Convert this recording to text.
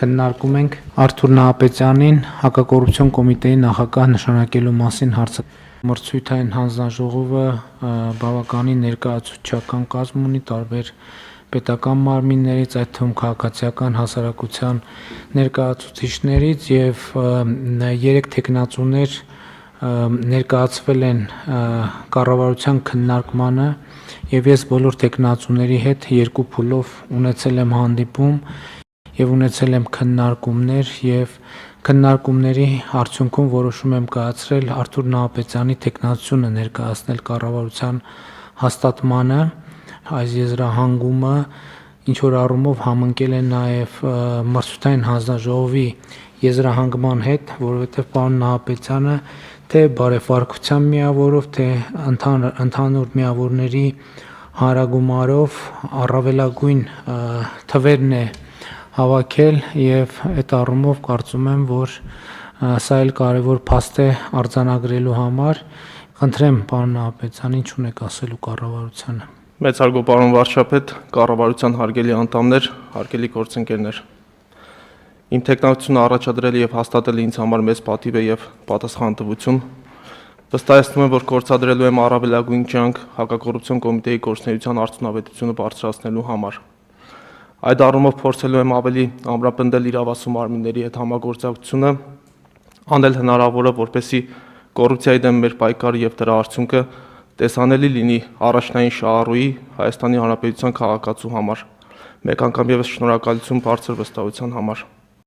քննարկում ենք Արթուր Նահապետյանին հակակոռուպցիոն կոմիտեի նախագահ նշանակելու մասին հարցը։ Մրցույթային հանձնաժողովը բավականին ներկայացուցչական կազմ ունի տարբեր պետական մարմիններից, այդ թվում քաղաքացիական հասարակության ներկայացուցիչներից եւ 3 տեխնացուներ ներկայացվել են կառավարության քննարկմանը եւ ես բոլոր տեխնացուների հետ 2 փուլով ունեցել եմ հանդիպում եւ ունեցել եմ քննարկումներ եւ քննարկումների արդյունքում որոշում եմ կայացրել Արթուր Նահապետյանի տեխնացությունը ներկայացնել կառավարության հաստատմանը։ Այս եզրահանգումը ինչ որ առումով համընկել է նաեւ մրցութային հանձնաժողովի եզրահանգման հետ, որովհետեւ պարոն Նահապետյանը թե բարեփոխության միավորով, թե ընդհանուր միավորների հանրագումարով առավելագույն թվերն է հավաքել եւ այդ առումով կարծում եմ, որ սա էլ կարեւոր փաստ է արձանագրելու համար։ Խնդրեմ պարոն Նահապետյան, ինչ ունեք ասելու կառավարությանը։ Մեծ հարգո պարոն վարչապետ, կառավարության հարգելի անդամներ, հարգելի գործընկերներ։ Իմ տեխնացությունը առաջադրել եւ հաստատել ինձ համար մեծ պատիվ է եւ պատասխանատվություն։ Վստահեցնում եմ, որ կորցադրելու եմ առավելագույն ջանք հակակոռուպցիոն կոմիտեի գործունեության արդյունավետությունը բարձրացնելու համար։ Այդ առումով փորձելու եմ ավելի ամրապնդել իրավասու մարմինների հետ համագործակցությունը, անել հնարավորը, որպեսզի կոռուպցիայի դեմ մեր պայքարը եւ դրա արդյունքը տեսանելի լինի առաջնային շահառուի Հայաստանի Հանրապետության քաղաքացու համար։ Մեկ անգամ եւս շնորհակալություն բարձր վստահության համար։